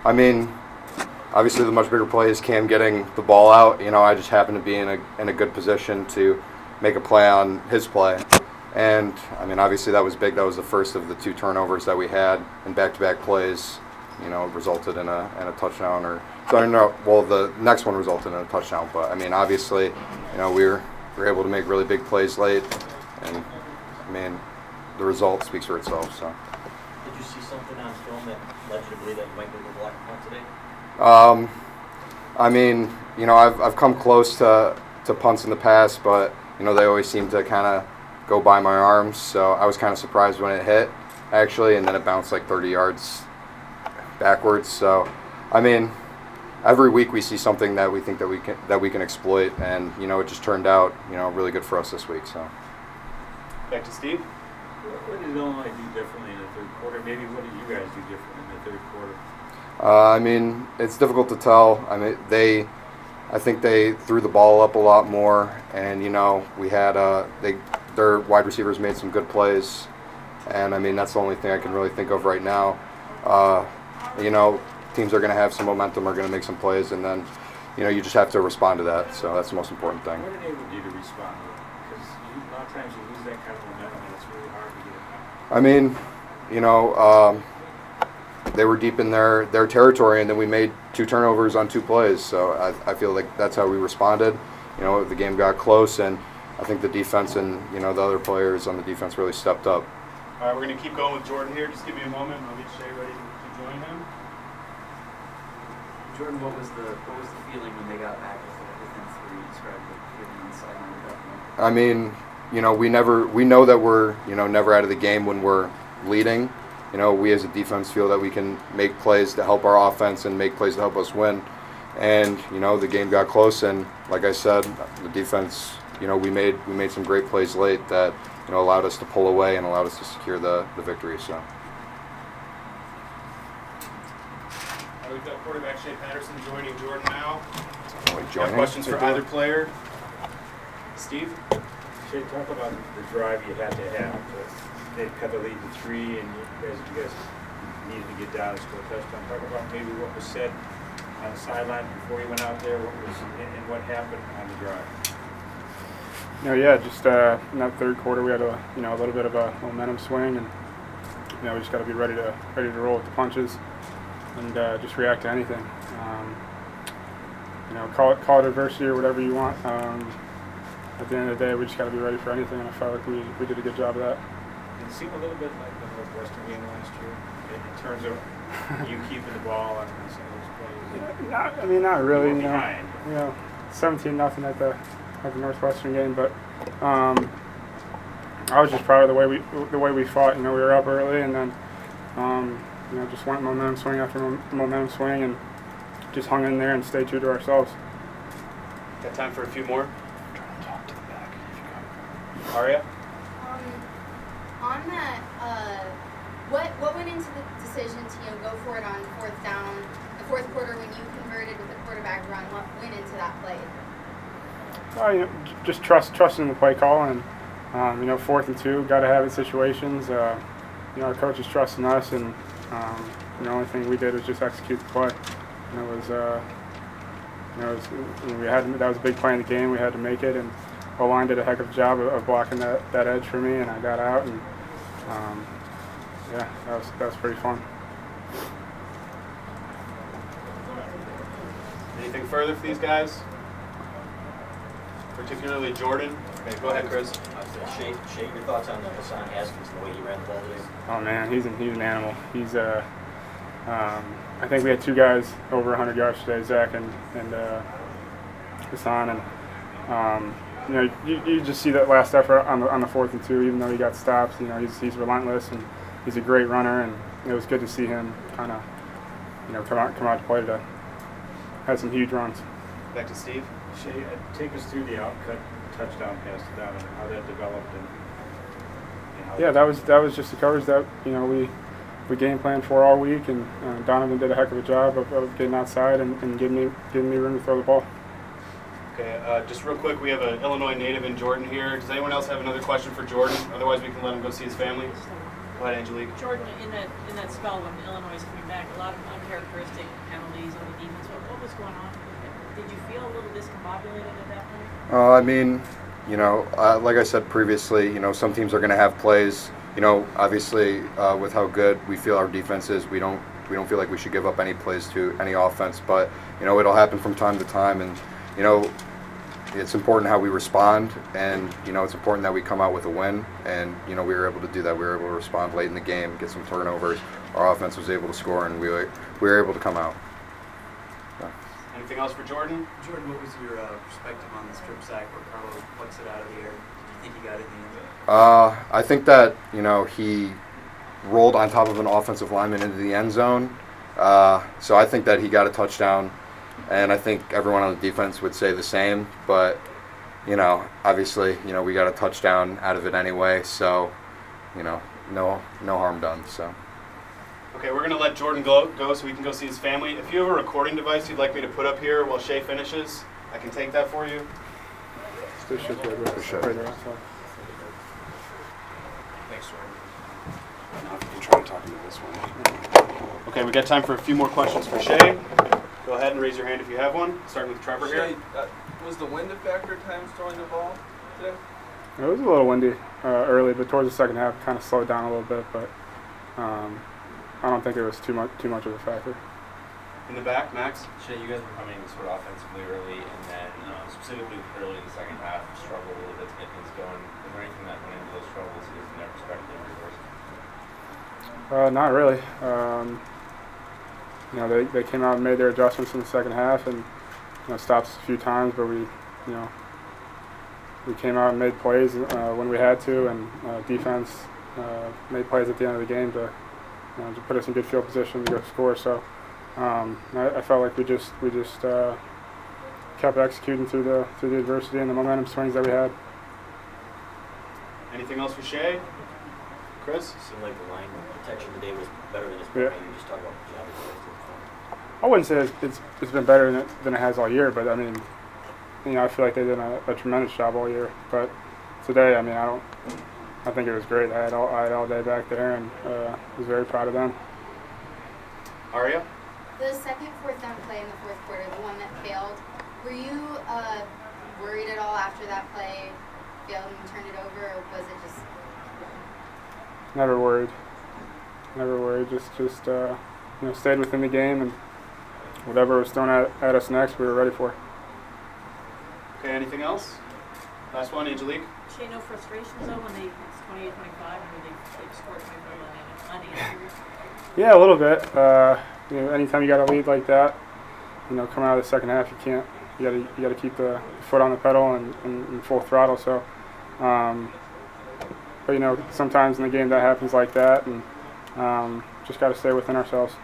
I mean, obviously the much bigger play is Cam getting the ball out. I just happened to be in a good position to make a play on his play. And, I mean, obviously that was big. That was the first of the 2 turnovers that we had in back-to-back plays, resulted in a touchdown. So I don't know. Well, the next one resulted in a touchdown. But, I mean, obviously, we were able to make really big plays late. And, I mean, the result speaks for itself. So. Did you see something on film that led you to believe that you might be able to block a punt today? I mean, I've come close to punts in the past, but, they always seem to kind of go by my arms. So I was kind of surprised when it hit, actually, and then it bounced like 30 yards backwards. So, I mean, every week we see something that we think that we can exploit, and, it just turned out, really good for us this week. So. Back to Steve. What did Illinois do differently in the third quarter? Maybe what did you guys do differently in the third quarter? I mean, it's difficult to tell. I mean, I think they threw the ball up a lot more, and we had their wide receivers made some good plays, and I mean that's the only thing I can really think of right now. Teams are going to have some momentum, are going to make some plays, and then you just have to respond to that. So that's the most important thing. What enabled you to respond to it? Because a lot of times you lose that kind of momentum, and it's really hard to get it back. I mean, they were deep in their territory, and then we made 2 turnovers on 2 plays. So I feel like that's how we responded. The game got close, and I think the defense and the other players on the defense really stepped up. All right, we're going to keep going with Jordan here. Just give me a moment, and I'll get Shea ready to join him. Jordan, what was the feeling when they got back within 3? You described the feeling on the sideline at that point. I mean, we know that we're never out of the game when we're leading. We as a defense feel that we can make plays to help our offense and make plays to help us win. And, the game got close, and like I said, the defense, we made some great plays late that, allowed us to pull away and allowed us to secure the victory. So. We've got quarterback Shea Patterson joining Jordan now. Got questions for either player? Steve? Shea, talk about the drive you had to have. They cut the lead to 3, and you guys needed to get down and score a touchdown. Talk about maybe what was said on the sideline before you went out there, and what happened on the drive. Just in that third quarter we had a little bit of a momentum swing, and we just got to be ready to roll with the punches and just react to anything. Call it adversity or whatever you want. At the end of the day, we just got to be ready for anything, and I felt like we did a good job of that. Did it seem a little bit like the Northwestern game last year in terms of you keeping the ball on some of those plays? Not really. Behind. 17-0 at the Northwestern game, but I was just proud of the way we fought. We were up early, and then just went momentum swing after momentum swing, and just hung in there and stayed true to ourselves. Got time for a few more? Aria? On that, what went into the decision to go for it on 4th down, the 4th quarter when you converted with the quarterback run? What went into that play? Just trusting the play call, and 4th and 2, got to have it situations. Our coaches trusting us, and the only thing we did was just execute the play. That was a big play in the game. We had to make it, and O-line did a heck of a job of blocking that edge for me, and I got out, and that was pretty fun. Anything further for these guys? Particularly Jordan? Okay, go ahead, Chris. Shea, your thoughts on Hassan Haskins and the way he ran the ball today? Oh man, he's an animal. He's I think we had 2 guys over 100 yards today, Zach and Hassan, and you just see that last effort on the 4th and 2, even though he got stops. He's relentless, and he's a great runner, and it was good to see him kind of come out to play today. Had some huge runs. Back to Steve. Shea, take us through the outcut touchdown pass to Donovan, how that developed, and how that was just the coverage that we game planned for all week, and Donovan did a heck of a job of getting outside and giving me room to throw the ball. Okay, just real quick, we have an Illinois native in Jordan here. Does anyone else have another question for Jordan? Otherwise, we can let him go see his family. Go ahead, Angelique. Jordan, in that spell when Illinois is coming back, a lot of uncharacteristic penalties on the defense. What was going on? Did you feel a little discombobulated at that point? I mean, like I said previously, some teams are going to have plays. Obviously, with how good we feel our defense is, we don't feel like we should give up any plays to any offense. But it'll happen from time to time, and it's important how we respond, and it's important that we come out with a win. And we were able to do that. We were able to respond late in the game, get some turnovers. Our offense was able to score, and we were able to come out. Anything else for Jordan? Jordan, what was your perspective on the strip sack where Carlo plucks it out of the air? Did you think he got it in the end zone? I think that he rolled on top of an offensive lineman into the end zone. So I think that he got a touchdown, and I think everyone on the defense would say the same. But obviously, we got a touchdown out of it anyway. So no harm done. So. Okay, we're going to let Jordan go so we can go see his family. If you have a recording device you'd like me to put up here while Shea finishes, I can take that for you. This should be right there outside. Thanks, Jordan. I'm trying to talk into this one. Okay, we got time for a few more questions for Shea. Go ahead and raise your hand if you have one. Starting with Trevor here. Was the wind a factor at times throwing the ball today? It was a little windy early, but towards the second half, kind of slowed down a little bit. But I don't think it was too much of a factor. In the back, Max. Shea, you guys were coming sort of offensively early, and then specifically early in the second half, struggled a little bit to get things going. Is there anything that went into those struggles you guys never expected in reverse? Not really. They came out and made their adjustments in the second half, and stopped us a few times, but we came out and made plays when we had to, and defense made plays at the end of the game to put us in good field position to go score. So I felt like we just kept executing through the adversity and the momentum swings that we had. Anything else for Shea? Chris? It seemed like the line protection today was better than it's Yeah. been. You just talk about the job of the I wouldn't say it's been better than it has all year, but I mean, I feel like they did a tremendous job all year. But today, I mean, I think it was great. I had all day back there, and was very proud of them. Aria? The second fourth down play in the fourth quarter, the one that failed, were you worried at all after that play failed and you turned it over, or was it just? Never worried. Just stayed within the game, and whatever was thrown at us next, we were ready for. Okay, anything else? Last one, Angelique. Shea, no frustrations though when it's 28-25 and they scored 25 unanswered? Yeah, a little bit. Anytime you got a lead like that, coming out of the second half, you got to keep the foot on the pedal and full throttle. So, but sometimes in the game that happens like that, and just got to stay within ourselves.